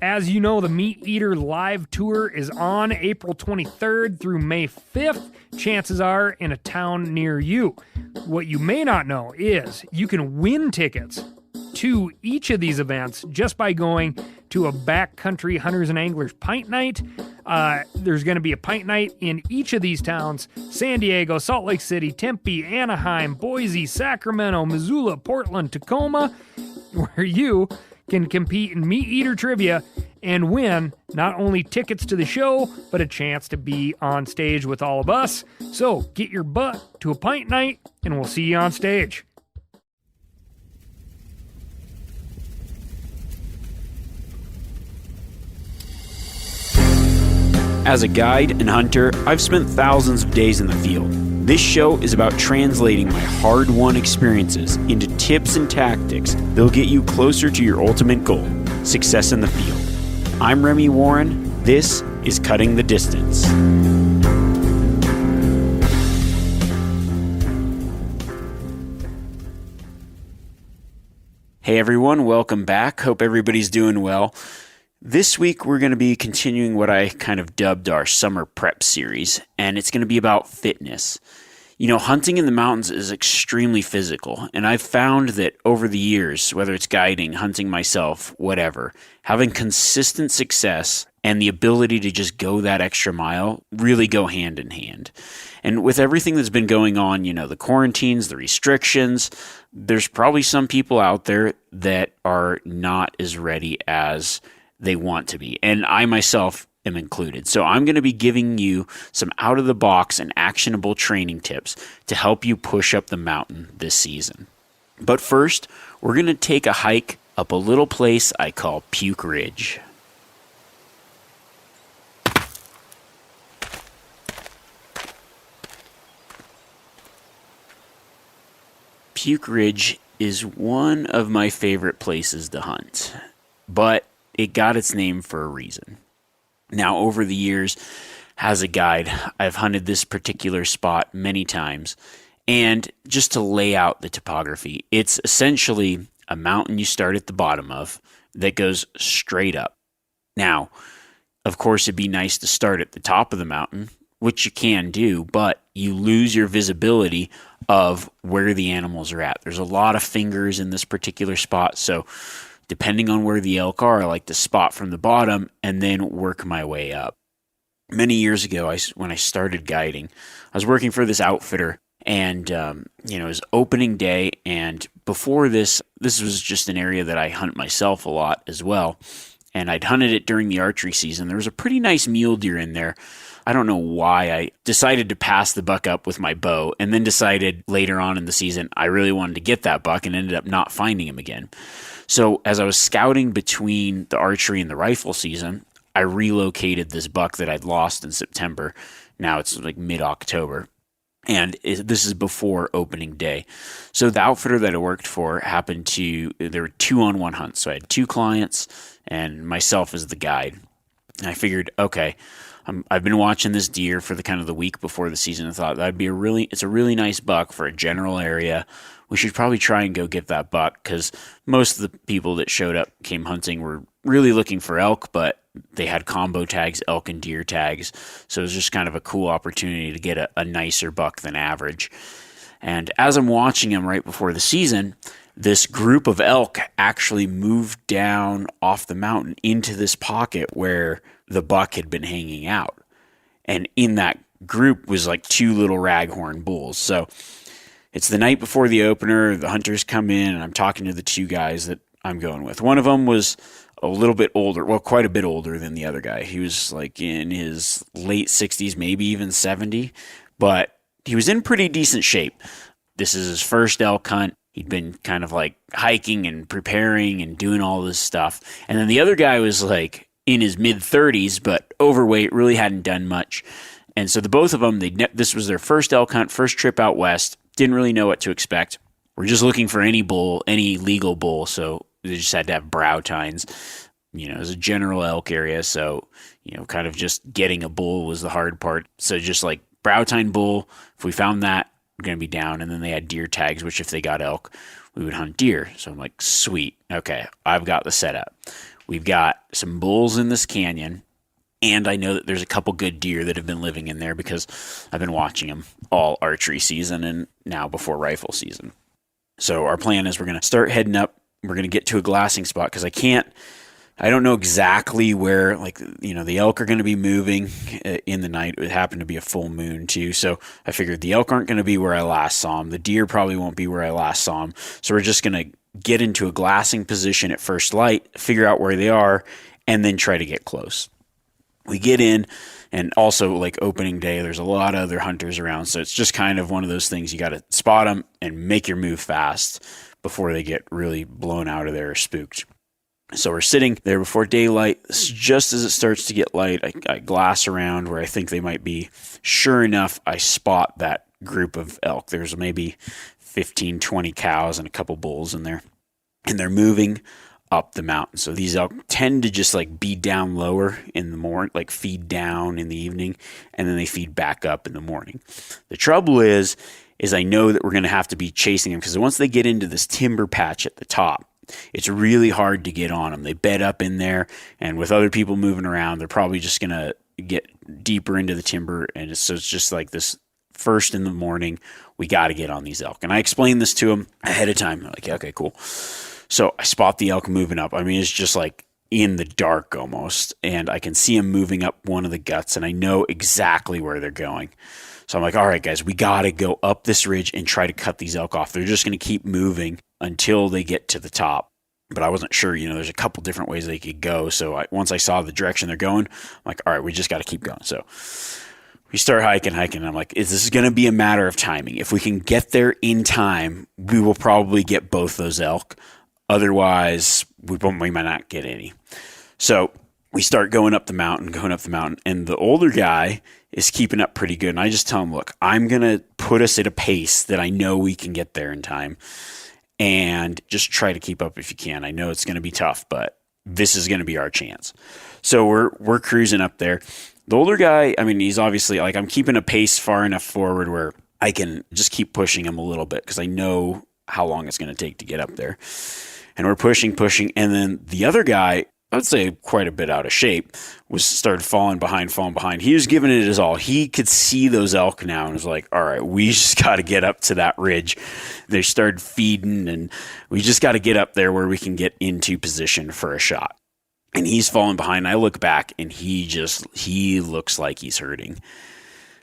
As you know, the Meat Eater Live Tour is on April 23rd through May 5th. Chances are in a town near you. What you may not know is you can win tickets to each of these events just by going to a backcountry hunters and anglers pint night. There's going to be a pint night in each of these towns: San Diego, Salt Lake City, Tempe, Anaheim, Boise, Sacramento, Missoula, Portland, Tacoma, where you can compete in Meat Eater trivia and win not only tickets to the show, but a chance to be on stage with all of us. So get your butt to a pint night, and we'll see you on stage. As a guide and hunter, I've spent thousands of days in the field. This show is about translating my hard-won experiences into tips and tactics that'll get you closer to your ultimate goal, success in the field. I'm Remy Warren. This is Cutting the Distance. Hey everyone, welcome back. Hope everybody's doing well. This week, we're going to be continuing what I kind of dubbed our summer prep series, and it's going to be about fitness. You know, hunting in the mountains is extremely physical, and I've found that over the years, whether it's guiding, hunting myself, whatever, having consistent success and the ability to just go that extra mile really go hand in hand. And with everything that's been going on, you know, the quarantines, the restrictions, there's probably some people out there that are not as ready as they want to be, and I myself am included. So I'm going to be giving you some out-of-the-box and actionable training tips to help you push up the mountain this season. But first, we're going to take a hike up a little place I call Puke Ridge. Puke Ridge is one of my favorite places to hunt, but it got its name for a reason. Now, over the years, as a guide, I've hunted this particular spot many times. And just to lay out the topography, it's essentially a mountain you start at the bottom of that goes straight up. Now, of course, it'd be nice to start at the top of the mountain, which you can do, but you lose your visibility of where the animals are at. There's a lot of fingers in this particular spot, so depending on where the elk are, I like to spot from the bottom and then work my way up. Many years ago, when I started guiding, I was working for this outfitter, and it was opening day. And before this was just an area that I hunt myself a lot as well. And I'd hunted it during the archery season. There was a pretty nice mule deer in there. I don't know why I decided to pass the buck up with my bow, and then decided later on in the season I really wanted to get that buck, and ended up not finding him again. So as I was scouting between the archery and the rifle season, I relocated this buck that I'd lost in September. Now it's like mid-October, and this is before opening day. So the outfitter that I worked for there were 2-on-1 hunts. So I had 2 clients and myself as the guide. And I figured, okay, I've been watching this deer for the kind of the week before the season. I thought it's a really nice buck for a general area. We should probably try and go get that buck, because most of the people that showed up came hunting were really looking for elk, but they had combo tags, elk and deer tags. So it was just kind of a cool opportunity to get a nicer buck than average. And as I'm watching him right before the season, this group of elk actually moved down off the mountain into this pocket where the buck had been hanging out. And in that group was like 2 little raghorn bulls. So it's the night before the opener. The hunters come in, and I'm talking to the 2 guys that I'm going with. One of them was a little bit older, well, quite a bit older than the other guy. He was like in his late 60s, maybe even 70, but he was in pretty decent shape. This is his first elk hunt. He'd been kind of like hiking and preparing and doing all this stuff. And then the other guy was like in his mid-30s, but overweight, really hadn't done much. And so the both of them, this was their first elk hunt, first trip out west. Didn't really know what to expect. We're just looking for any bull, any legal bull. So they just had to have brow tines. It was a general elk area. So, kind of just getting a bull was the hard part. So just like brow tine bull, if we found that, we're going to be down. And then they had deer tags, which if they got elk, we would hunt deer. So I'm like, sweet. Okay, I've got the setup. We've got some bulls in this canyon, and I know that there's a couple good deer that have been living in there because I've been watching them all archery season and now before rifle season. So our plan is we're going to start heading up. We're going to get to a glassing spot because I don't know exactly where, the elk are going to be moving in the night. It happened to be a full moon too. So I figured the elk aren't going to be where I last saw them. The deer probably won't be where I last saw them. So we're just going to get into a glassing position at first light, figure out where they are, and then try to get close. We get in, and also like opening day, there's a lot of other hunters around. So it's just kind of one of those things. You got to spot them and make your move fast before they get really blown out of there or spooked. So we're sitting there before daylight. Just as it starts to get light, I glass around where I think they might be. Sure enough, I spot that group of elk. There's maybe 15, 20 cows and a couple bulls in there. And they're moving up the mountain. So these elk tend to just be down lower in the morning, feed down in the evening, and then they feed back up in the morning. The trouble is I know that we're going to have to be chasing them because once they get into this timber patch at the top, it's really hard to get on them. They bed up in there, and with other people moving around, they're probably just going to get deeper into the timber. And so it's just like this first in the morning, we got to get on these elk. And I explained this to them ahead of time. They're like, yeah, okay, cool. So I spot the elk moving up. I mean, it's just in the dark almost, and I can see them moving up one of the guts, and I know exactly where they're going. So I'm like, all right, guys, we got to go up this ridge and try to cut these elk off. They're just going to keep moving until they get to the top. But I wasn't sure, there's a couple different ways they could go. So once I saw the direction they're going, I'm like, all right, we just got to keep going. So we start hiking. And I'm like, this is going to be a matter of timing. If we can get there in time, we will probably get both those elk. Otherwise, we might not get any. So we start going up the mountain, and the older guy is keeping up pretty good. And I just tell him, look, I'm going to put us at a pace that I know we can get there in time, and just try to keep up if you can. I know it's going to be tough, but this is going to be our chance. So we're cruising up there. The older guy, I mean, he's obviously I'm keeping a pace far enough forward where I can just keep pushing him a little bit because I know how long it's going to take to get up there. And we're pushing. And then the other guy, I would say quite a bit out of shape, started falling behind. He was giving it his all. He could see those elk now and was like, all right, we just got to get up to that ridge. They started feeding, and we just got to get up there where we can get into position for a shot. And he's falling behind. I look back, and he looks like he's hurting.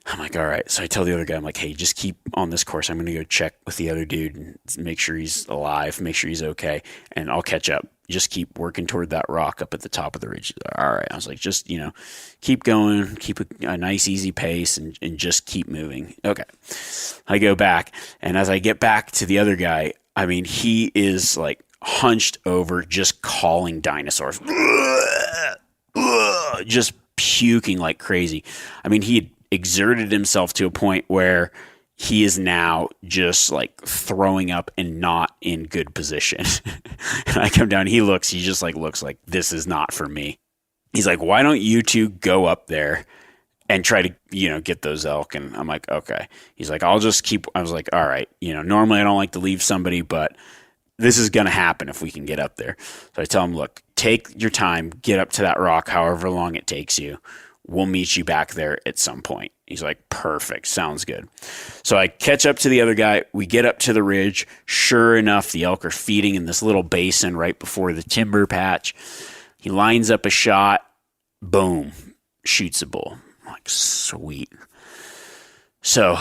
I'm like, all right. So I tell the other guy, I'm like, hey, just keep on this course. I'm going to go check with the other dude and make sure he's alive, make sure he's okay, and I'll catch up. Just keep working toward that rock up at the top of the ridge. All right. I was like, just, keep going, keep a nice, easy pace, and just keep moving. Okay. I go back, and as I get back to the other guy, I mean, he is hunched over, just calling dinosaurs, just puking like crazy. I mean, he had exerted himself to a point where he is now just throwing up and not in good position. And I come down, he just looks like this is not for me. He's like, why don't you two go up there and try to, get those elk? And I'm like, okay. He's like, I'll just keep, I was like, all right, normally I don't like to leave somebody, but this is going to happen if we can get up there. So I tell him, look, take your time, get up to that rock, however long it takes you. We'll meet you back there at some point. He's like, perfect. Sounds good. So I catch up to the other guy. We get up to the ridge. Sure enough, the elk are feeding in this little basin right before the timber patch. He lines up a shot. Boom. Shoots a bull. I'm like, sweet. So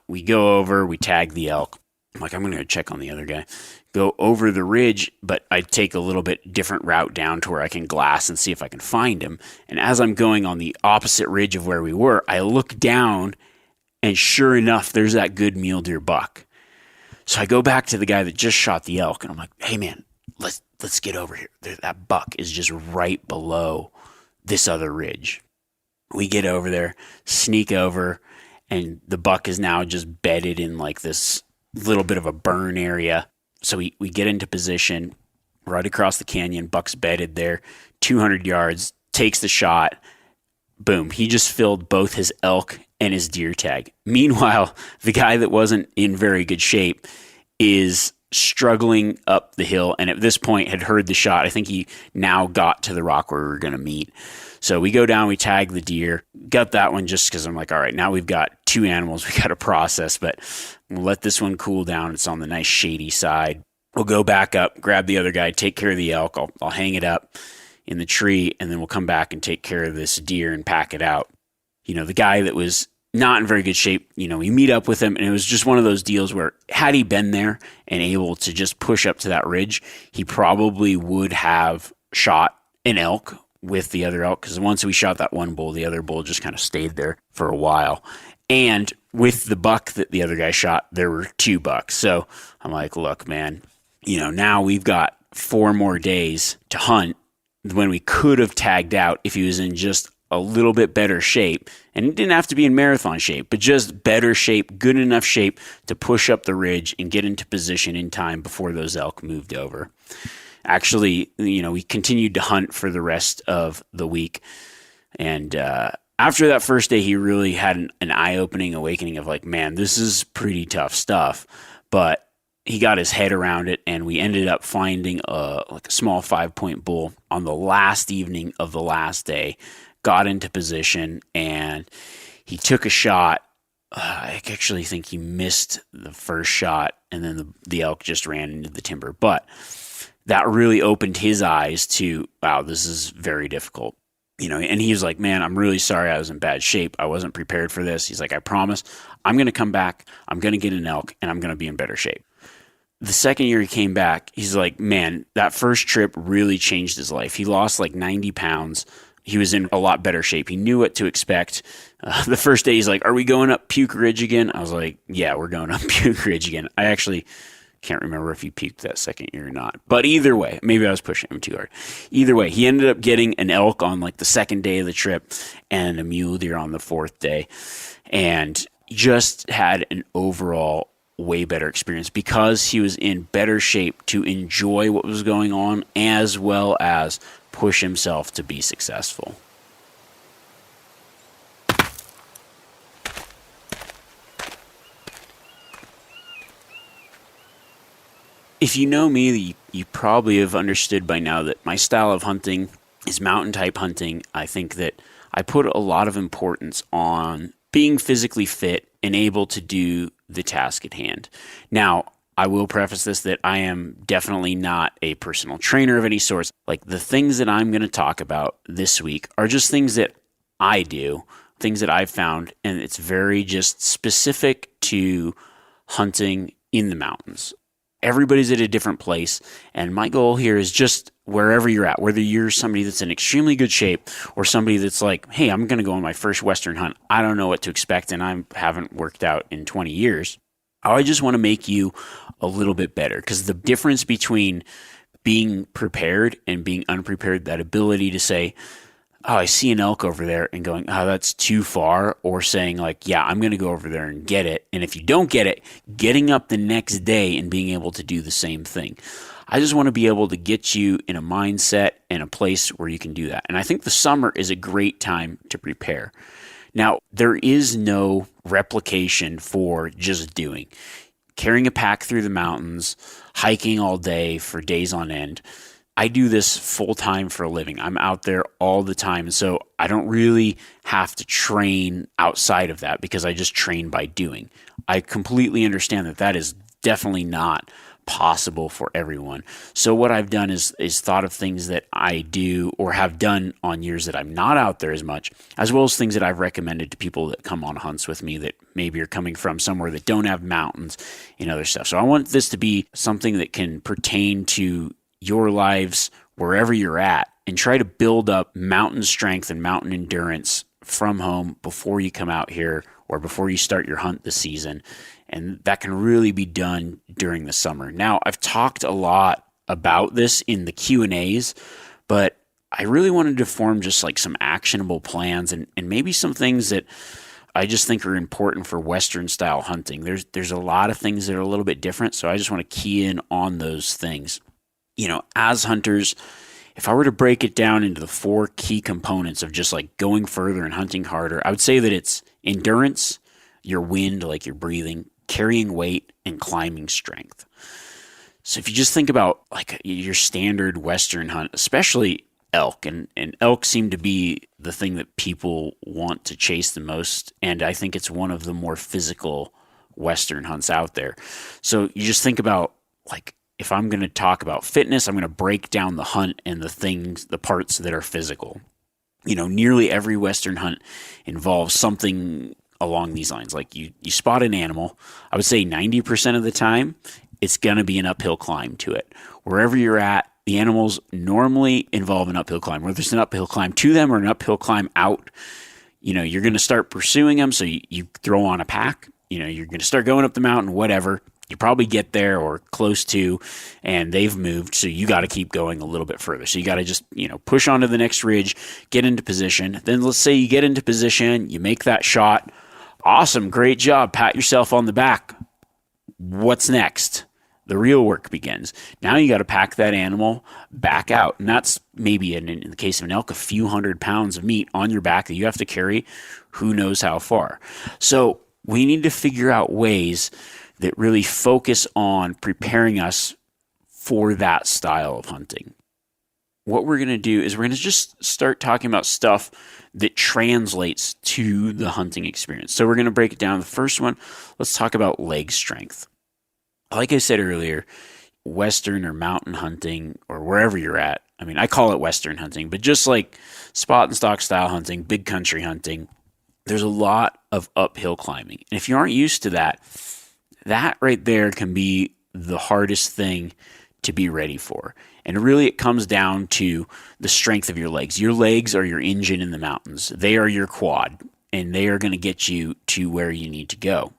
we go over. We tag the elk. I'm like, I'm going to go check on the other guy. Go over the ridge, but I take a little bit different route down to where I can glass and see if I can find him. And as I'm going on the opposite ridge of where we were, I look down, and sure enough, there's that good mule deer buck. So I go back to the guy that just shot the elk, and I'm like, hey man, let's get over here. That buck is just right below this other ridge. We get over there, sneak over, and the buck is now just bedded in this little bit of a burn area. So we get into position right across the canyon. Buck's bedded there, 200 yards, takes the shot. Boom. He just filled both his elk and his deer tag. Meanwhile, the guy that wasn't in very good shape is struggling up the hill, and at this point had heard the shot. I think he now got to the rock where we were going to meet. So we go down, we tag the deer, got that one just because I'm like, all right, now we've got 2 animals we got to process, but we'll let this one cool down. It's on the nice shady side. We'll go back up, grab the other guy, take care of the elk. I'll hang it up in the tree, and then we'll come back and take care of this deer and pack it out. The guy that was not in very good shape, we meet up with him, and it was just one of those deals where had he been there and able to just push up to that ridge, he probably would have shot an elk with the other elk, because once we shot that one bull, the other bull just kind of stayed there for a while. And with the buck that the other guy shot, there were 2 bucks. So I'm like, look, man, now we've got 4 more days to hunt when we could have tagged out if he was in just a little bit better shape. And it didn't have to be in marathon shape, but just better shape, good enough shape to push up the ridge and get into position in time before those elk moved over. Actually, we continued to hunt for the rest of the week. And after that first day, he really had an eye-opening awakening of like, man, this is pretty tough stuff. But he got his head around it, and we ended up finding a small 5-point bull on the last evening of the last day, got into position, and he took a shot. I actually think he missed the first shot, and then the elk just ran into the timber. But that really opened his eyes to, wow, this is very difficult. And he was like, man, I'm really sorry I was in bad shape. I wasn't prepared for this. He's like, I promise I'm going to come back. I'm going to get an elk, and I'm going to be in better shape. The second year he came back, he's like, man, that first trip really changed his life. He lost like 90 pounds. He was in a lot better shape. He knew what to expect. The first day, he's like, are we going up Puke Ridge again? I was like, yeah, we're going up Puke Ridge again. I actually can't remember if he puked that second year or not. But either way, maybe I was pushing him too hard. Either way, he ended up getting an elk on like the second day of the trip and a mule deer on the 4th day. And just had an overall way better experience because he was in better shape to enjoy what was going on as well as push himself to be successful. If you know me, you probably have understood by now that my style of hunting is mountain type hunting. I think that I put a lot of importance on being physically fit and able to do the task at hand. Now, I will preface this that I am definitely not a personal trainer of any sort. Like the things that I'm going to talk about this week are just things that I do, things that I've found, and it's very just specific to hunting in the mountains. Everybody's at a different place, and my goal here is just wherever you're at, whether you're somebody that's in extremely good shape or somebody that's like, hey, I'm going to go on my first Western hunt. I don't know what to expect, and I haven't worked out in 20 years. I just want to make you a little bit better, because the difference between being prepared and being unprepared, that ability to say, oh, I see an elk over there, and going, oh, that's too far, or saying like, yeah, I'm going to go over there and get it. And if you don't get it, getting up the next day and being able to do the same thing. I just want to be able to get you in a mindset and a place where you can do that. And I think the summer is a great time to prepare. Now, there is no replication for just doing. Carrying a pack through the mountains, hiking all day for days on end. I do this full time for a living. I'm out there all the time. So I don't really have to train outside of that because I just train by doing. I completely understand that that is definitely not possible for everyone. So what I've done is thought of things that I do or have done on years that I'm not out there as much, as well as things that I've recommended to people that come on hunts with me that maybe are coming from somewhere that don't have mountains and other stuff. So I want this to be something that can pertain to your lives wherever you're at, and try to build up mountain strength and mountain endurance from home before you come out here or before you start your hunt this season. And that can really be done during the summer. Now, I've talked a lot about this in the Q&As, but I really wanted to form just like some actionable plans and maybe some things that I just think are important for Western style hunting. There's a lot of things that are a little bit different, so I just want to key in on those things. You know, as hunters, if I were to break it down into the 4 key components of just like going further and hunting harder, I would say that it's endurance, your wind, like your breathing, carrying weight, and climbing strength. So if you just think about like your standard Western hunt, especially elk, and elk seem to be the thing that people want to chase the most. And I think it's one of the more physical Western hunts out there. So you just think about, like, if I'm going to talk about fitness, I'm going to break down the hunt and the parts that are physical. Nearly every Western hunt involves something along these lines. Like you spot an animal, I would say 90% of the time, it's going to be an uphill climb to it. Wherever you're at, the animals normally involve an uphill climb, whether it's an uphill climb to them or an uphill climb out. You're going to start pursuing them. So you throw on a pack, you're going to start going up the mountain, whatever. You probably get there or close to, and they've moved. So you got to keep going a little bit further. So you got to just, push onto the next ridge, get into position. Then let's say you get into position, you make that shot. Awesome. Great job. Pat yourself on the back. What's next? The real work begins. Now you got to pack that animal back out. And that's maybe, in the case of an elk, a few 100 pounds of meat on your back that you have to carry who knows how far. So we need to figure out ways that really focus on preparing us for that style of hunting. What we're going to do is we're going to just start talking about stuff that translates to the hunting experience. So we're going to break it down. The first one, let's talk about leg strength. Like I said earlier, Western or mountain hunting, or wherever you're at, I mean, I call it Western hunting, but just like spot and stock style hunting, big country hunting, there's a lot of uphill climbing. And if you aren't used to that right there can be the hardest thing to be ready for. And really it comes down to the strength of your legs. Your legs are your engine in the mountains. They are your quad, and they are going to get you to where you need to go.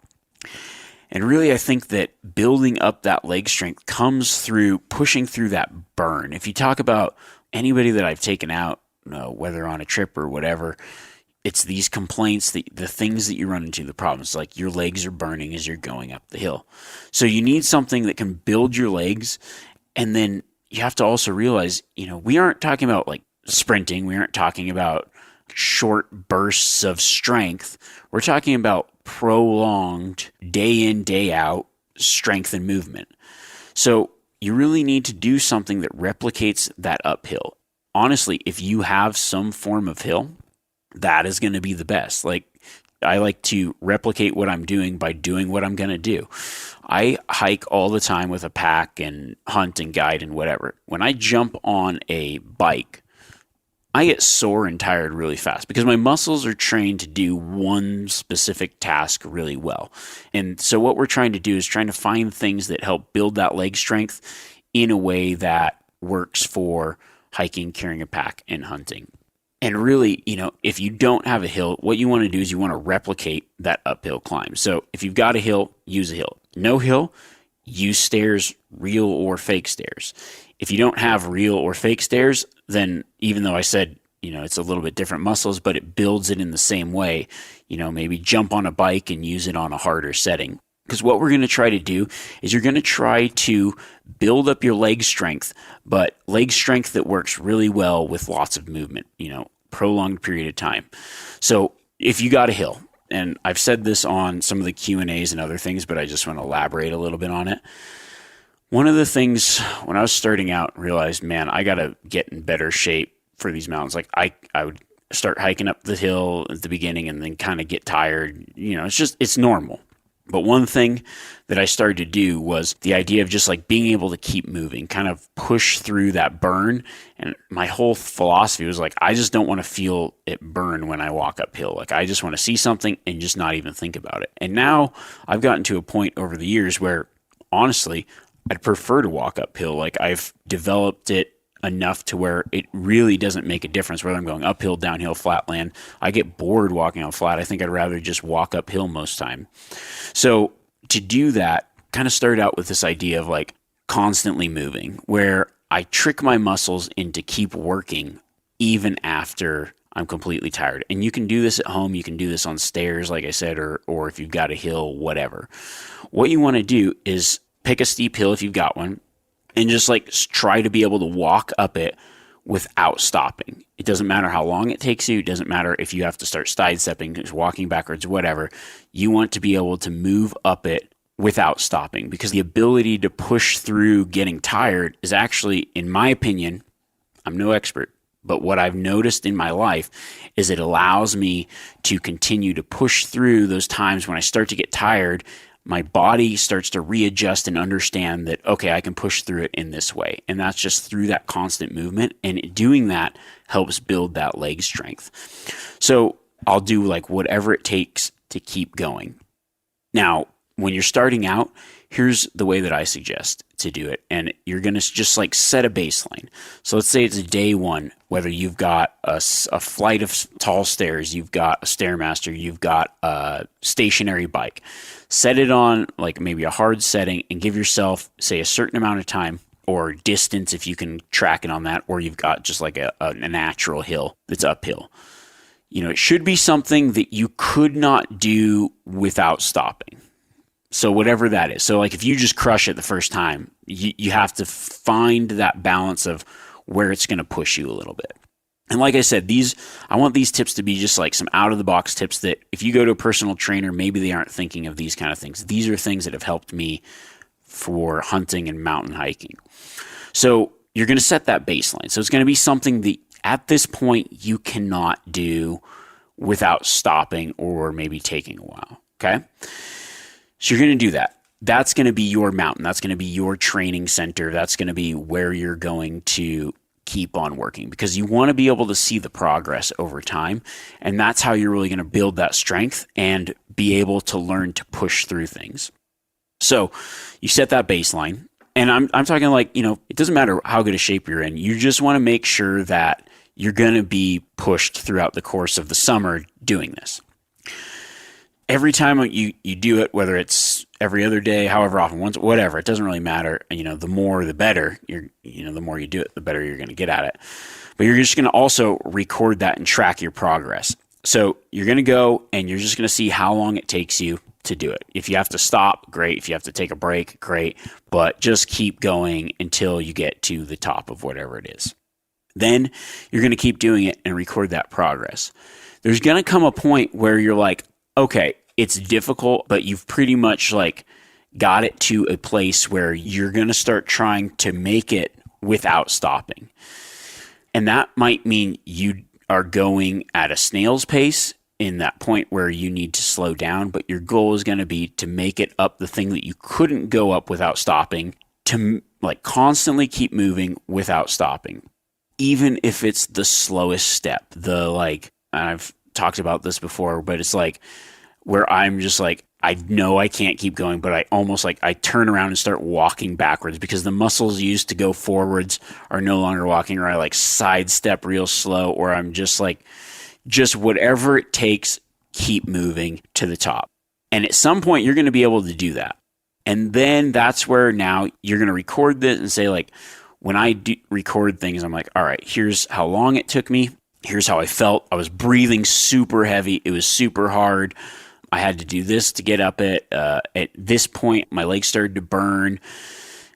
And really, I think that building up that leg strength comes through pushing through that burn. If you talk about anybody that I've taken out, whether on a trip or whatever, it's these complaints, the things that you run into, the problems, like your legs are burning as you're going up the hill. So you need something that can build your legs. And then you have to also realize, we aren't talking about like sprinting. We aren't talking about short bursts of strength. We're talking about prolonged day in, day out strength and movement. So you really need to do something that replicates that uphill. Honestly, if you have some form of hill, that is going to be the best. Like, I like to replicate what I'm doing by doing what I'm going to do. I hike all the time with a pack and hunt and guide and whatever. When I jump on a bike, I get sore and tired really fast because my muscles are trained to do one specific task really well. And so what we're trying to do is trying to find things that help build that leg strength in a way that works for hiking, carrying a pack, and hunting. And really, if you don't have a hill, what you want to do is you want to replicate that uphill climb. So if you've got a hill, use a hill. No hill, use stairs, real or fake stairs. If you don't have real or fake stairs, then even though I said, it's a little bit different muscles, but it builds it in the same way, maybe jump on a bike and use it on a harder setting. Because what we're going to try to do is you're going to try to build up your leg strength, but leg strength that works really well with lots of movement, prolonged period of time. So if you got a hill, and I've said this on some of the Q&As and other things, but I just want to elaborate a little bit on it. One of the things when I was starting out, realized, man, I got to get in better shape for these mountains. Like I would start hiking up the hill at the beginning and then kind of get tired. It's normal. But one thing that I started to do was the idea of just like being able to keep moving, kind of push through that burn. And my whole philosophy was like, I just don't want to feel it burn when I walk uphill. Like, I just want to see something and just not even think about it. And now I've gotten to a point over the years where, honestly, I'd prefer to walk uphill. Like, I've developed it enough to where it really doesn't make a difference whether I'm going uphill, downhill, flatland. I get bored walking on flat. I think I'd rather just walk uphill most time. So to do that, kind of started out with this idea of like constantly moving, where I trick my muscles into keep working even after I'm completely tired. And you can do this at home. You can do this on stairs, like I said, or if you've got a hill, whatever. What you want to do is pick a steep hill if you've got one, and just like try to be able to walk up it without stopping. It doesn't matter how long it takes you. It doesn't matter if you have to start sidestepping, just walking backwards, whatever. You want to be able to move up it without stopping, because the ability to push through getting tired is actually, in my opinion, I'm no expert, but what I've noticed in my life is it allows me to continue to push through those times when I start to get tired. My body starts to readjust and understand that, okay, I can push through it in this way. And that's just through that constant movement. And doing that helps build that leg strength. So I'll do like whatever it takes to keep going. Now, when you're starting out, here's the way that I suggest to do it. And you're going to just like set a baseline. So let's say it's day one, whether you've got a flight of tall stairs, you've got a Stairmaster, you've got a stationary bike. Set it on like maybe a hard setting and give yourself, say, a certain amount of time or distance if you can track it on that, or you've got just like a natural hill that's uphill. It should be something that you could not do without stopping. So whatever that is. So like if you just crush it the first time, you have to find that balance of where it's going to push you a little bit. And like I said, I want these tips to be just like some out-of-the-box tips that if you go to a personal trainer, maybe they aren't thinking of these kind of things. These are things that have helped me for hunting and mountain hiking. So you're going to set that baseline. So it's going to be something that at this point you cannot do without stopping or maybe taking a while, okay? So you're going to do that. That's going to be your mountain. That's going to be your training center. That's going to be where you're going to keep on working, because you want to be able to see the progress over time. And that's how you're really going to build that strength and be able to learn to push through things. So you set that baseline. And I'm talking like, it doesn't matter how good a shape you're in. You just want to make sure that you're going to be pushed throughout the course of the summer doing this. Every time you do it, whether it's every other day, however often, once, whatever, it doesn't really matter. The more, the better. The more you do it, the better you're going to get at it. But you're just going to also record that and track your progress. So you're going to go and you're just going to see how long it takes you to do it. If you have to stop, great. If you have to take a break, great. But just keep going until you get to the top of whatever it is. Then you're going to keep doing it and record that progress. There's going to come a point where you're like, okay, it's difficult, but you've pretty much like got it to a place where you're going to start trying to make it without stopping. And that might mean you are going at a snail's pace in that point where you need to slow down, but your goal is going to be to make it up the thing that you couldn't go up without stopping, to like constantly keep moving without stopping. Even if it's the slowest step, and I've talked about this before, but it's like where I'm just like, I know I can't keep going, but I almost like I turn around and start walking backwards because the muscles used to go forwards are no longer walking, or I like sidestep real slow, or I'm just like, just whatever it takes, keep moving to the top. And at some point you're going to be able to do that. And then that's where now you're going to record this and say like, when I do record things, I'm like, all right, here's how long it took me. Here's how I felt. I was breathing super heavy. It was super hard. I had to do this to get up at this point. My legs started to burn,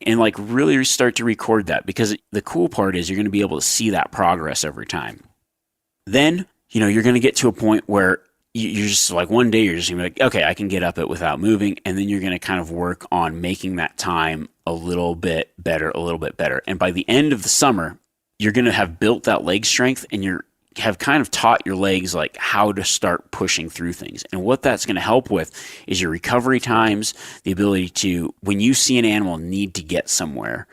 and like really start to record that, because the cool part is you're going to be able to see that progress over time. Then, you're going to get to a point where you're just like, one day you're just going to be like, okay, I can get up it without moving. And then you're going to kind of work on making that time a little bit better. And by the end of the summer, you're going to have built that leg strength, and you have kind of taught your legs like how to start pushing through things. And what that's going to help with is your recovery times, the ability to, when you see an animal need to get somewhere,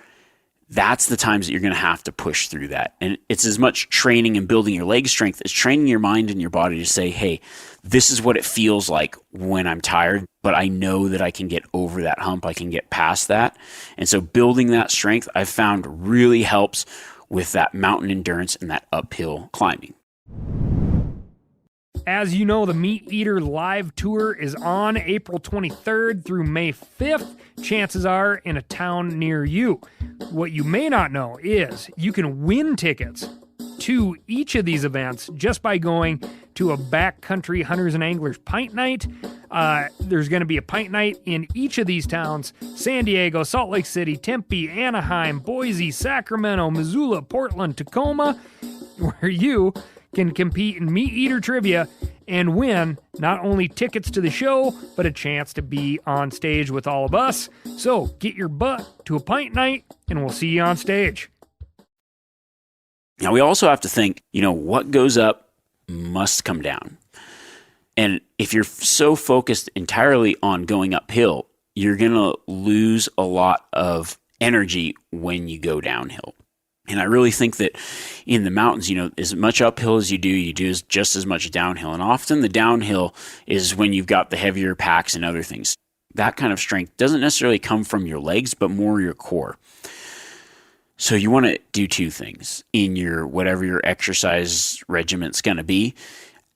that's the times that you're going to have to push through that. And it's as much training and building your leg strength as training your mind and your body to say, hey, this is what it feels like when I'm tired, but I know that I can get over that hump. I can get past that. And so building that strength, I've found really helps with that mountain endurance and that uphill climbing. As you know, the Meat Eater live tour is on April 23rd through May 5th. Chances are in a town near you. What you may not know is you can win tickets to each of these events just by going to a backcountry hunters and anglers pint night. There's going to be a pint night in each of these towns: San Diego, Salt Lake City, Tempe, Anaheim, Boise, Sacramento, Missoula, Portland, Tacoma, where you can compete in Meat Eater trivia and win not only tickets to the show, but a chance to be on stage with all of us. So get your butt to a pint night, and we'll see you on stage. Now, we also have to think, what goes up must come down. And if you're so focused entirely on going uphill, you're going to lose a lot of energy when you go downhill. And I really think that in the mountains, as much uphill as you do just as much downhill. And often the downhill is when you've got the heavier packs and other things. That kind of strength doesn't necessarily come from your legs, but more your core. So you want to do two things in your whatever your exercise regiment's going to be.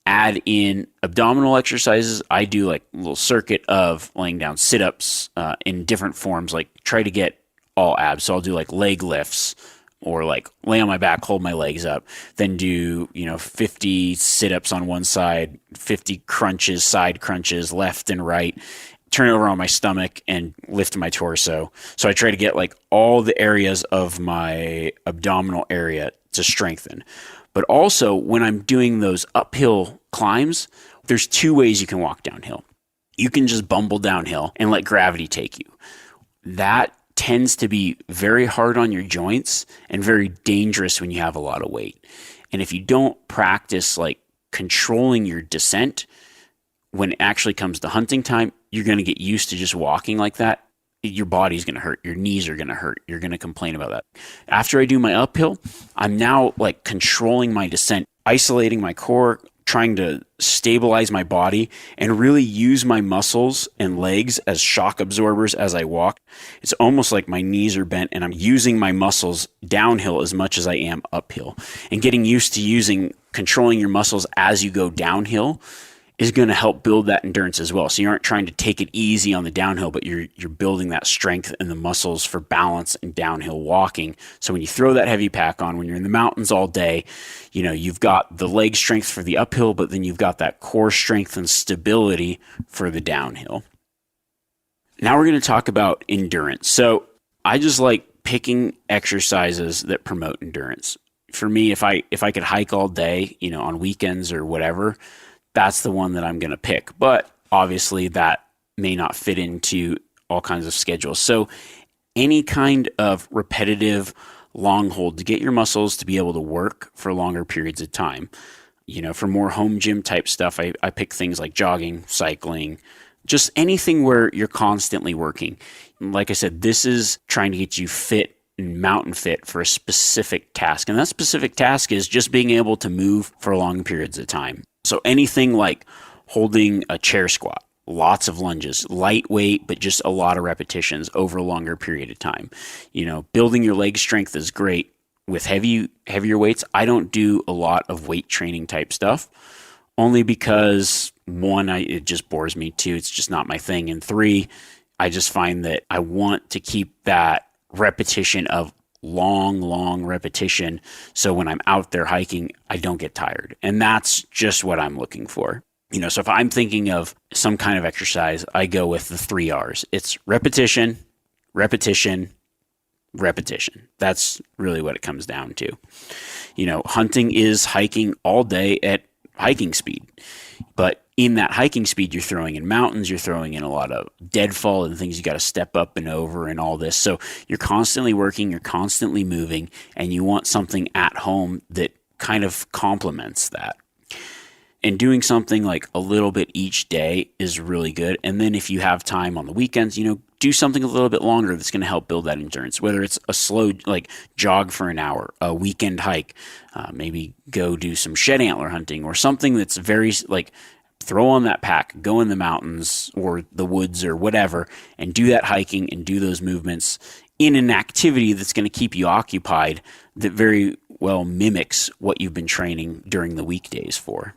Add in abdominal exercises. I do like a little circuit of laying down sit-ups in different forms, like try to get all abs. So I'll do like leg lifts or like lay on my back, hold my legs up, then do, 50 sit-ups on one side, 50 crunches, side crunches, left and right, turn over on my stomach and lift my torso. So I try to get like all the areas of my abdominal area to strengthen. But also when I'm doing those uphill climbs, there's two ways you can walk downhill. You can just bumble downhill and let gravity take you. That tends to be very hard on your joints and very dangerous when you have a lot of weight. And if you don't practice like controlling your descent, when it actually comes to hunting time, you're going to get used to just walking like that. Your body's going to hurt. Your knees are going to hurt. You're going to complain about that. After I do my uphill, I'm now like controlling my descent, isolating my core, trying to stabilize my body and really use my muscles and legs as shock absorbers as I walk. It's almost like my knees are bent and I'm using my muscles downhill as much as I am uphill. And getting used to controlling your muscles as you go downhill is going to help build that endurance as well. So you aren't trying to take it easy on the downhill, but you're building that strength in the muscles for balance and downhill walking. So when you throw that heavy pack on, when you're in the mountains all day, you've got the leg strength for the uphill, but then you've got that core strength and stability for the downhill. Now we're going to talk about endurance. So I just like picking exercises that promote endurance. For me, if I could hike all day, on weekends or whatever, that's the one that I'm going to pick. But obviously that may not fit into all kinds of schedules. So any kind of repetitive long hold to get your muscles to be able to work for longer periods of time. For more home gym type stuff, I pick things like jogging, cycling, just anything where you're constantly working. Like I said, this is trying to get you fit and mountain fit for a specific task. And that specific task is just being able to move for long periods of time. So anything like holding a chair squat, lots of lunges, lightweight, but just a lot of repetitions over a longer period of time. Building your leg strength is great. With heavier weights, I don't do a lot of weight training type stuff, only because one, it just bores me. Two, it's just not my thing. And three, I just find that I want to keep that repetition of long repetition. So when I'm out there hiking, I don't get tired. And that's just what I'm looking for. So if I'm thinking of some kind of exercise, I go with the 3 R's. It's repetition, repetition, repetition. That's really what it comes down to. Hunting is hiking all day at hiking speed. But in that hiking speed, you're throwing in mountains, you're throwing in a lot of deadfall and things you got to step up and over and all this. So you're constantly working, you're constantly moving, and you want something at home that kind of complements that. And doing something like a little bit each day is really good. And then if you have time on the weekends, do something a little bit longer that's going to help build that endurance, whether it's a slow, like jog for an hour, a weekend hike, maybe go do some shed antler hunting or something that's very like throw on that pack, go in the mountains or the woods or whatever, and do that hiking and do those movements in an activity that's going to keep you occupied that very well mimics what you've been training during the weekdays for.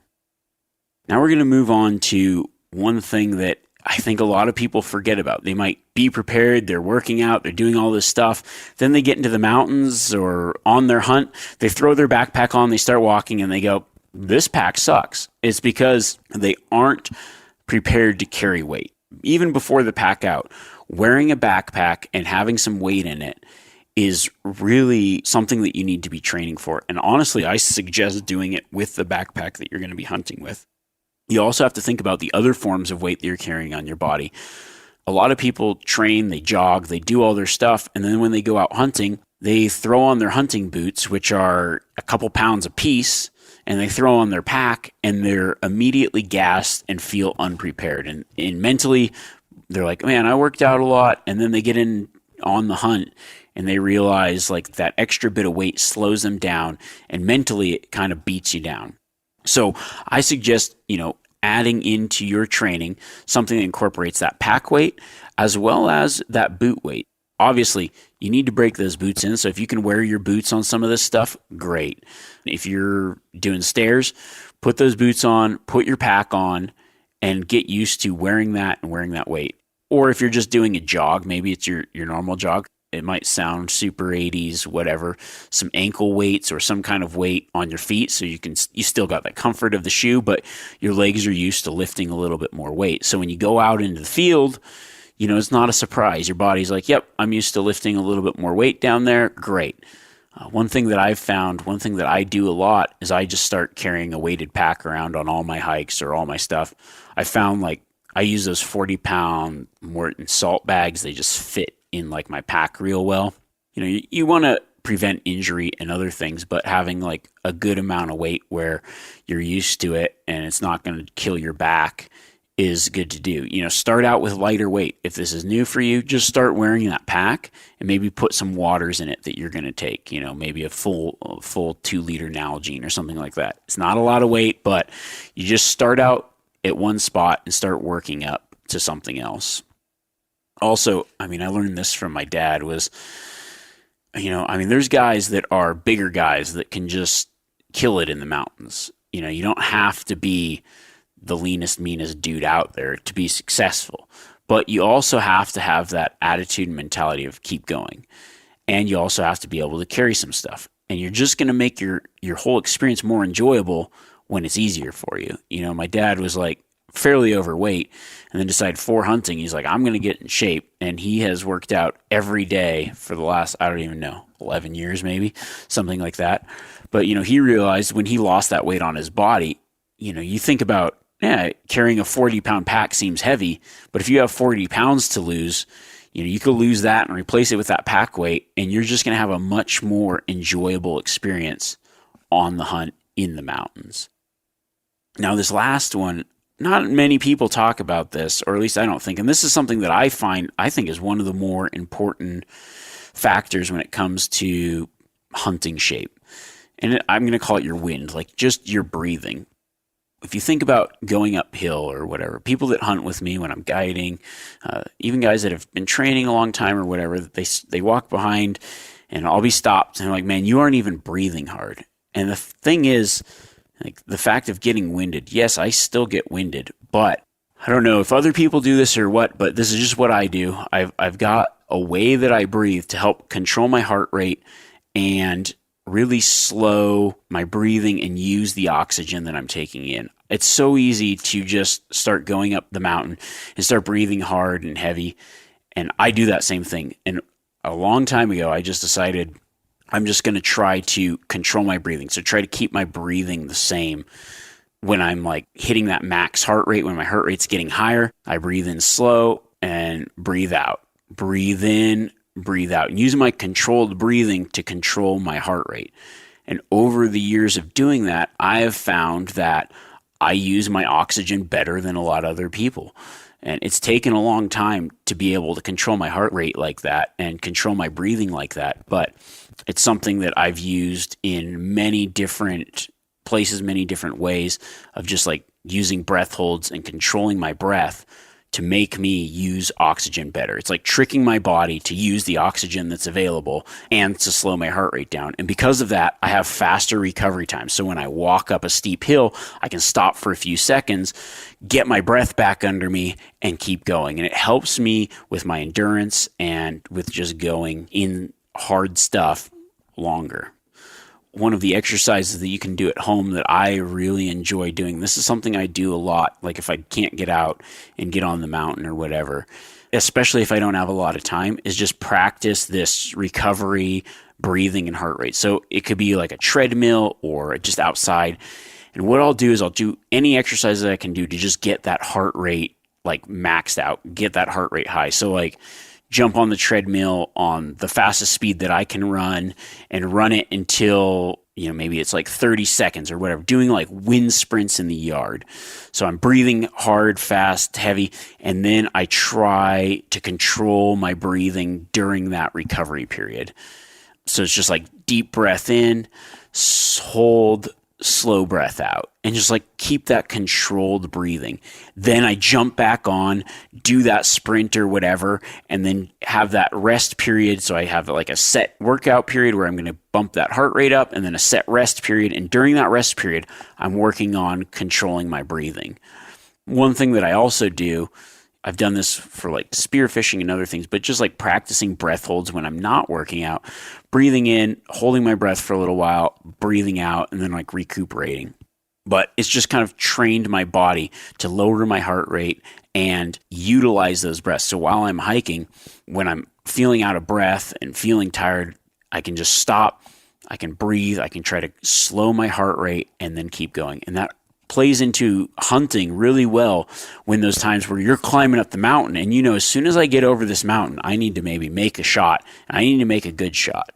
Now we're going to move on to one thing that I think a lot of people forget about. They might be prepared, they're working out, they're doing all this stuff. Then they get into the mountains or on their hunt, they throw their backpack on, they start walking and they go, this pack sucks. It's because they aren't prepared to carry weight. Even before the pack out, wearing a backpack and having some weight in it is really something that you need to be training for. And honestly, I suggest doing it with the backpack that you're going to be hunting with. You also have to think about the other forms of weight that you're carrying on your body. A lot of people train, they jog, they do all their stuff, and then when they go out hunting, they throw on their hunting boots, which are a couple pounds a piece, and they throw on their pack, and they're immediately gassed and feel unprepared. And mentally, they're like, man, I worked out a lot, and then they get in on the hunt, and they realize like that extra bit of weight slows them down, and mentally it kind of beats you down. So I suggest, adding into your training something that incorporates that pack weight as well as that boot weight. Obviously, you need to break those boots in. So if you can wear your boots on some of this stuff, great. If you're doing stairs, put those boots on, put your pack on, and get used to wearing that and wearing that weight. Or if you're just doing a jog, maybe it's your normal jog. It might sound super 80s, whatever, some ankle weights or some kind of weight on your feet so you still got that comfort of the shoe, but your legs are used to lifting a little bit more weight. So when you go out into the field, it's not a surprise. Your body's like, yep, I'm used to lifting a little bit more weight down there. Great. One thing that I've found, one thing that I do a lot is I just start carrying a weighted pack around on all my hikes or all my stuff. I found like I use those 40-pound Morton salt bags. They just fit in like my pack real well. You want to prevent injury and other things, but having like a good amount of weight where you're used to it and it's not going to kill your back is good to do. Start out with lighter weight. If this is new for you, just start wearing that pack and maybe put some waters in it that you're going to take, maybe a full 2-liter Nalgene or something like that. It's not a lot of weight, but you just start out at one spot and start working up to something else. Also, I learned this from my dad was, there's guys that are bigger guys that can just kill it in the mountains. You don't have to be the leanest, meanest dude out there to be successful, but you also have to have that attitude and mentality of keep going. And you also have to be able to carry some stuff. And you're just going to make your whole experience more enjoyable when it's easier for you. My dad was like, fairly overweight and then decided for hunting, he's like, I'm going to get in shape. And he has worked out every day for the last, I don't even know, 11 years, maybe something like that. But, he realized when he lost that weight on his body, you think about, carrying a 40-pound pack seems heavy, but if you have 40 pounds to lose, you could lose that and replace it with that pack weight. And you're just going to have a much more enjoyable experience on the hunt in the mountains. Now, this last one, not many people talk about this, or at least I don't think. And this is something that I think is one of the more important factors when it comes to hunting shape. And I'm going to call it your wind, like just your breathing. If you think about going uphill or whatever, people that hunt with me when I'm guiding, even guys that have been training a long time or whatever, they walk behind and I'll be stopped and they're like, man, you aren't even breathing hard. And the thing is, like the fact of getting winded, yes, I still get winded, but I don't know if other people do this or what, but this is just what I do. I've got a way that I breathe to help control my heart rate and really slow my breathing and use the oxygen that I'm taking in. It's so easy to just start going up the mountain and start breathing hard and heavy. And I do that same thing. And a long time ago, I just decided I'm just going to try to control my breathing. So try to keep my breathing the same. When I'm like hitting that max heart rate, when my heart rate's getting higher, I breathe in slow and breathe out. Breathe in, breathe out. And using my controlled breathing to control my heart rate. And over the years of doing that, I have found that I use my oxygen better than a lot of other people. And it's taken a long time to be able to control my heart rate like that and control my breathing like that. But it's something that I've used in many different places, many different ways of just like using breath holds and controlling my breath to make me use oxygen better. It's like tricking my body to use the oxygen that's available and to slow my heart rate down. And because of that, I have faster recovery time. So when I walk up a steep hill, I can stop for a few seconds, get my breath back under me, and keep going. And it helps me with my endurance and with just going in hard stuff longer. One of the exercises that you can do at home that I really enjoy doing, this is something I do a lot, like if I can't get out and get on the mountain or whatever, especially if I don't have a lot of time, is just practice this recovery, breathing, and heart rate. So it could be like a treadmill or just outside, And what I'll do is I'll do any exercise that I can do to just get that heart rate like maxed out, get that heart rate high. So like jump on the treadmill on the fastest speed that I can run and run it until, maybe it's like 30 seconds or whatever, doing like wind sprints in the yard. So I'm breathing hard, fast, heavy, and then I try to control my breathing during that recovery period. So it's just like deep breath in, hold, slow breath out, and just like keep that controlled breathing. Then I jump back on, do that sprint or whatever, and then have that rest period. So I have like a set workout period where I'm going to bump that heart rate up, and then a set rest period. And during that rest period, I'm working on controlling my breathing. One thing that I also do, I've done this for like spearfishing and other things, but just like practicing breath holds when I'm not working out, breathing in, holding my breath for a little while, breathing out, and then like recuperating. But it's just kind of trained my body to lower my heart rate and utilize those breaths. So while I'm hiking, when I'm feeling out of breath and feeling tired, I can just stop, I can breathe, I can try to slow my heart rate and then keep going. And that plays into hunting really well when those times where you're climbing up the mountain and as soon as I get over this mountain, I need to maybe make a shot. I need to make a good shot.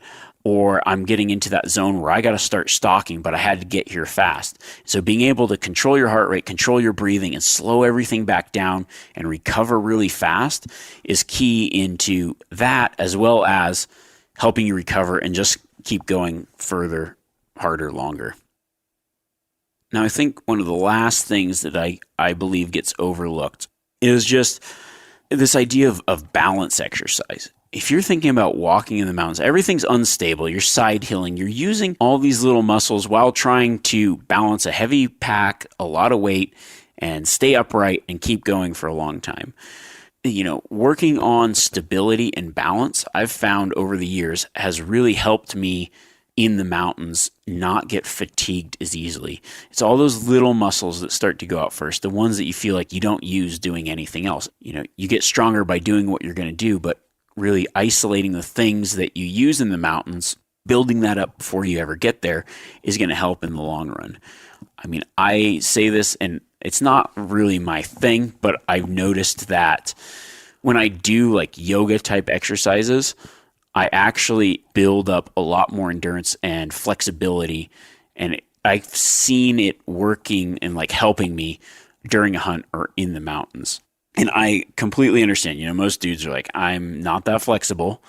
Or I'm getting into that zone where I got to start stalking, but I had to get here fast. So being able to control your heart rate, control your breathing, and slow everything back down and recover really fast is key into that, as well as helping you recover and just keep going further, harder, longer. Now, I think one of the last things that I believe gets overlooked is just this idea of balance exercise. If you're thinking about walking in the mountains, everything's unstable. You're side hilling. You're using all these little muscles while trying to balance a heavy pack, a lot of weight, and stay upright and keep going for a long time. Working on stability and balance, I've found over the years has really helped me in the mountains not get fatigued as easily. It's all those little muscles that start to go out first, the ones that you feel like you don't use doing anything else. You get stronger by doing what you're going to do, but really isolating the things that you use in the mountains, building that up before you ever get there is going to help in the long run. I mean, I say this and it's not really my thing, but I've noticed that when I do like yoga type exercises, I actually build up a lot more endurance and flexibility, and I've seen it working and like helping me during a hunt or in the mountains. And I completely understand, most dudes are like, I'm not that flexible.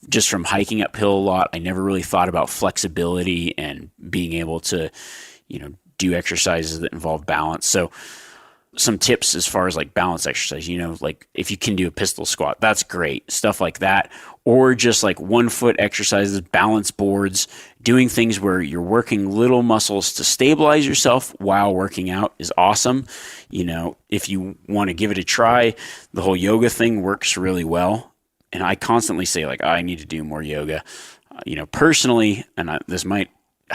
Just from hiking uphill a lot, I never really thought about flexibility and being able to, do exercises that involve balance. So some tips as far as like balance exercise, like if you can do a pistol squat, that's great. Stuff like that. Or just like 1 foot exercises, balance boards, doing things where you're working little muscles to stabilize yourself while working out is awesome. If you want to give it a try, the whole yoga thing works really well. And I constantly say like, I need to do more yoga, personally, and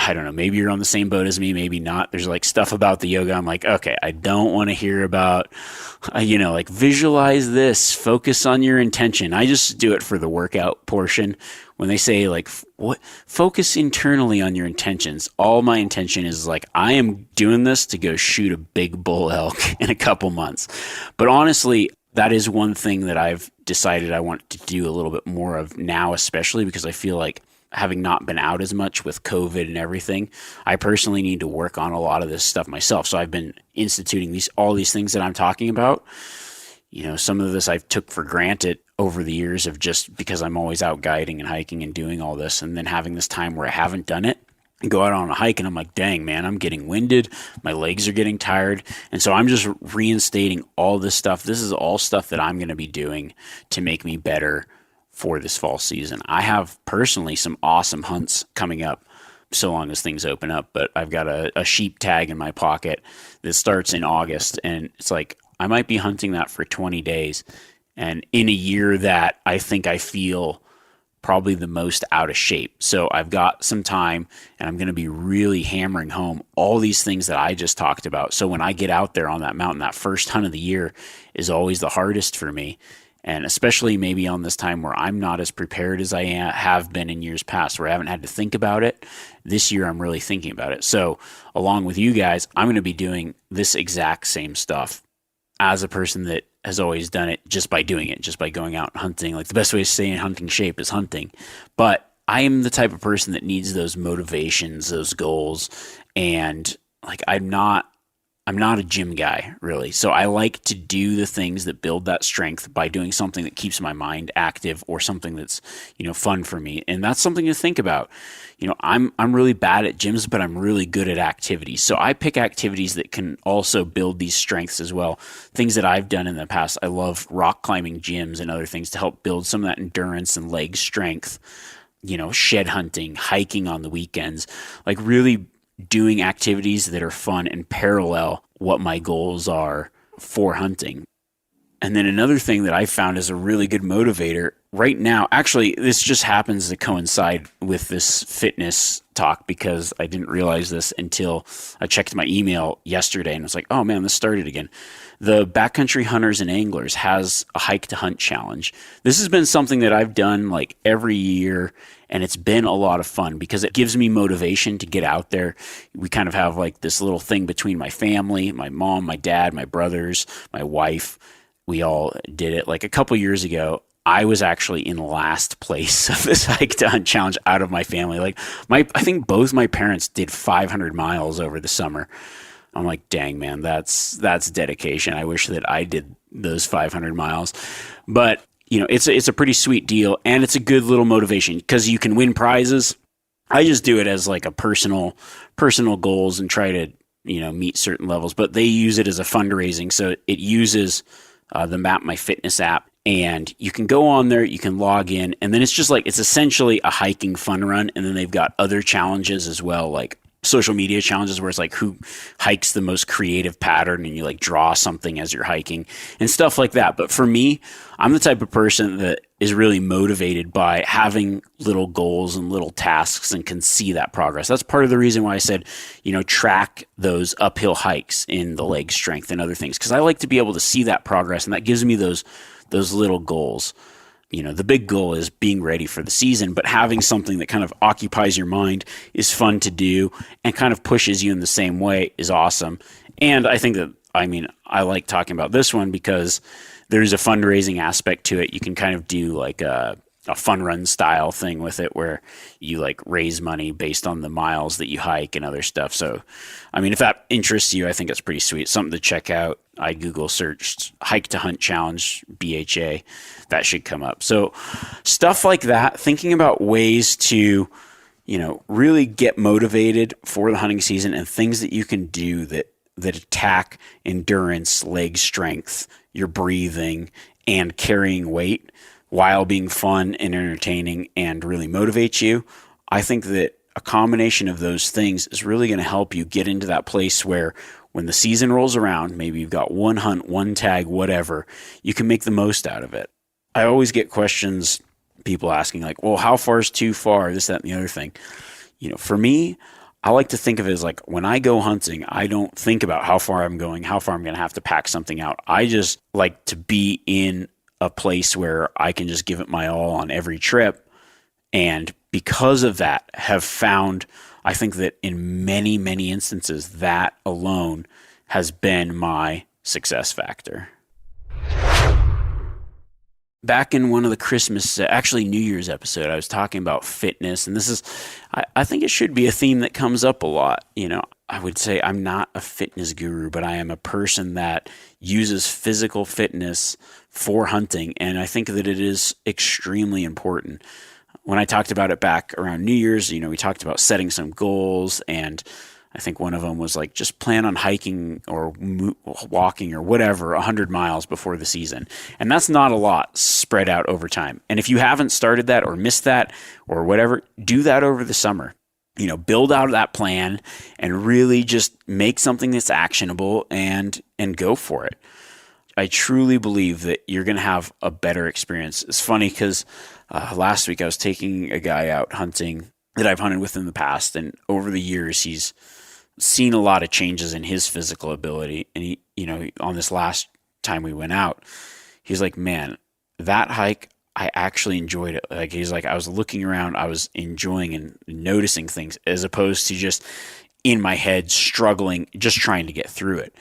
I don't know, maybe you're on the same boat as me, maybe not. There's like stuff about the yoga. I'm like, okay, I don't want to hear about, like visualize this, focus on your intention. I just do it for the workout portion. When they say like, what, focus internally on your intentions. All my intention is like, I am doing this to go shoot a big bull elk in a couple months. But honestly, that is one thing that I've decided I want to do a little bit more of now, especially because I feel like having not been out as much with COVID and everything, I personally need to work on a lot of this stuff myself. So I've been instituting all these things that I'm talking about. Some of this I've took for granted over the years of just because I'm always out guiding and hiking and doing all this, and then having this time where I haven't done it and go out on a hike and I'm like, dang, man, I'm getting winded. My legs are getting tired. And so I'm just reinstating all this stuff. This is all stuff that I'm going to be doing to make me better for this fall season. I have personally some awesome hunts coming up so long as things open up, but I've got a sheep tag in my pocket that starts in August, and it's like I might be hunting that for 20 days. And in a year that I think I feel probably the most out of shape. So I've got some time and I'm going to be really hammering home all these things that I just talked about. So when I get out there on that mountain, that first hunt of the year is always the hardest for me. And especially maybe on this time where I'm not as prepared as I have been in years past, where I haven't had to think about it, this year I'm really thinking about it. So along with you guys, I'm going to be doing this exact same stuff as a person that has always done it just by doing it, just by going out and hunting. Like the best way to stay in hunting shape is hunting. But I am the type of person that needs those motivations, those goals. And like, I'm not a gym guy really. So I like to do the things that build that strength by doing something that keeps my mind active or something that's, fun for me. And that's something to think about. I'm really bad at gyms, but I'm really good at activities. So I pick activities that can also build these strengths as well. Things that I've done in the past. I love rock climbing gyms and other things to help build some of that endurance and leg strength, shed hunting, hiking on the weekends, like really doing activities that are fun and parallel what my goals are for hunting. And then another thing that I found is a really good motivator right now. Actually, this just happens to coincide with this fitness talk because I didn't realize this until I checked my email yesterday and was like, oh man, this started again. The Backcountry Hunters and Anglers has a hike to hunt challenge. This has been something that I've done like every year, and it's been a lot of fun because it gives me motivation to get out there. We kind of have like this little thing between my family, my mom, my dad, my brothers, my wife. We all did it. Like a couple years ago, I was actually in last place of this hike to hunt challenge out of my family. Like I think both my parents did 500 miles over the summer. I'm like, dang man, that's dedication. I wish that I did those 500 miles, but it's a pretty sweet deal, and it's a good little motivation because you can win prizes. I just do it as like a personal goals and try to meet certain levels, but they use it as a fundraising. So it uses the Map My Fitness app, and you can go on there, you can log in, and then it's just like it's essentially a hiking fun run, and then they've got other challenges as well, like social media challenges where it's like who hikes the most creative pattern, and you like draw something as you're hiking and stuff like that. But for me, I'm the type of person that is really motivated by having little goals and little tasks and can see that progress. That's part of the reason why I said, track those uphill hikes in the leg strength and other things, because I like to be able to see that progress, and that gives me those little goals. The big goal is being ready for the season, but having something that kind of occupies your mind is fun to do and kind of pushes you in the same way is awesome. And I think that, I like talking about this one because there's a fundraising aspect to it. You can kind of do like a fun run style thing with it where you like raise money based on the miles that you hike and other stuff. So, if that interests you, I think it's pretty sweet. Something to check out. I Google searched hike to hunt challenge, BHA, that should come up. So stuff like that, thinking about ways to, really get motivated for the hunting season and things that you can do that attack endurance, leg strength, your breathing, and carrying weight while being fun and entertaining and really motivate you. I think that a combination of those things is really going to help you get into that place where when the season rolls around, maybe you've got one hunt, one tag, whatever, you can make the most out of it. I always get questions, people asking like, well, how far is too far? This, that, and the other thing. For me, I like to think of it as like when I go hunting, I don't think about how far I'm going, how far I'm going to have to pack something out. I just like to be in a place where I can just give it my all on every trip. And because of that, have found, I think that in many, many instances, that alone has been my success factor. Back in one of the Christmas, actually New Year's episode, I was talking about fitness, and this is, I think it should be a theme that comes up a lot. I would say I'm not a fitness guru, but I am a person that uses physical fitness for hunting, and I think that it is extremely important. When I talked about it back around New Year's, we talked about setting some goals, and I think one of them was like, just plan on hiking or walking or whatever 100 miles before the season. And that's not a lot spread out over time. And if you haven't started that or missed that or whatever, do that over the summer. Build out that plan and really just make something that's actionable and go for it. I truly believe that you're going to have a better experience. It's funny because last week I was taking a guy out hunting that I've hunted with in the past, and over the years he's seen a lot of changes in his physical ability. And he, on this last time we went out, he's like, man, that hike, I actually enjoyed it. Like, he's like, I was looking around, I was enjoying and noticing things as opposed to just in my head struggling, just trying to get through it.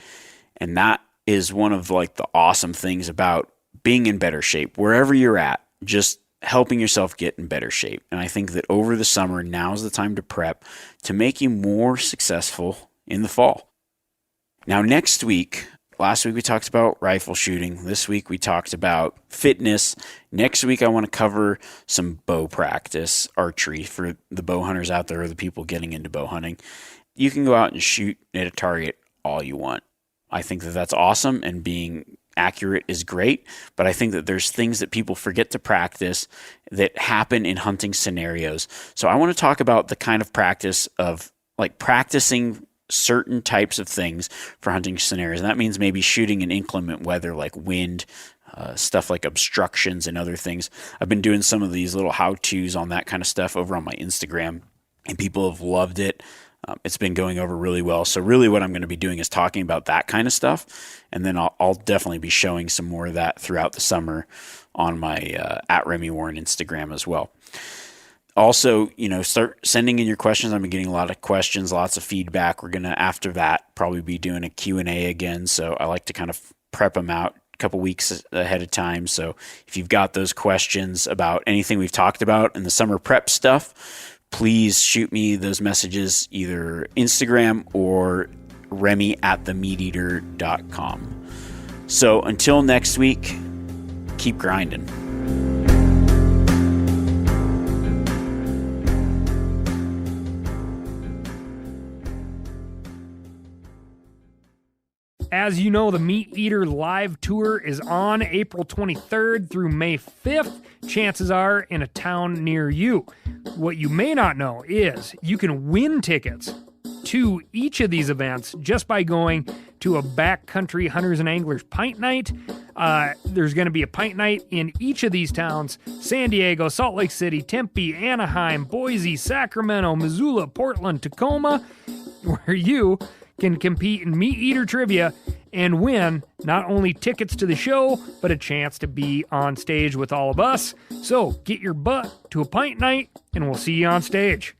And that is one of like the awesome things about being in better shape, wherever you're at, just helping yourself get in better shape. And I think that over the summer, now's the time to prep to make you more successful in the fall. Now, next week, last week we talked about rifle shooting. This week we talked about fitness. Next week I want to cover some bow practice, archery for the bow hunters out there or the people getting into bow hunting. You can go out and shoot at a target all you want. I think that that's awesome, and being accurate is great, but I think that there's things that people forget to practice that happen in hunting scenarios. So I want to talk about the kind of practice of like practicing certain types of things for hunting scenarios. And that means maybe shooting in inclement weather like wind, stuff like obstructions and other things. I've been doing some of these little how-tos on that kind of stuff over on my Instagram, and people have loved it. It's been going over really well. So really what I'm going to be doing is talking about that kind of stuff. And then I'll definitely be showing some more of that throughout the summer on my at Remy Warren Instagram as well. Also, start sending in your questions. I've been getting a lot of questions, lots of feedback. We're going to, after that, probably be doing a Q&A again. So I like to kind of prep them out a couple weeks ahead of time. So if you've got those questions about anything we've talked about in the summer prep stuff, please shoot me those messages, either Instagram or remy@themeateater.com. So until next week, keep grinding. As you know, the Meat Eater live tour is on April 23rd through May 5th. Chances are in a town near you. What you may not know is you can win tickets to each of these events just by going to a backcountry hunters and anglers pint night. There's going to be a pint night in each of these towns: San Diego, Salt Lake City, Tempe, Anaheim, Boise, Sacramento, Missoula, Portland, Tacoma, where you can compete in Meat Eater trivia and win not only tickets to the show, but a chance to be on stage with all of us. So get your butt to a pint night, and we'll see you on stage.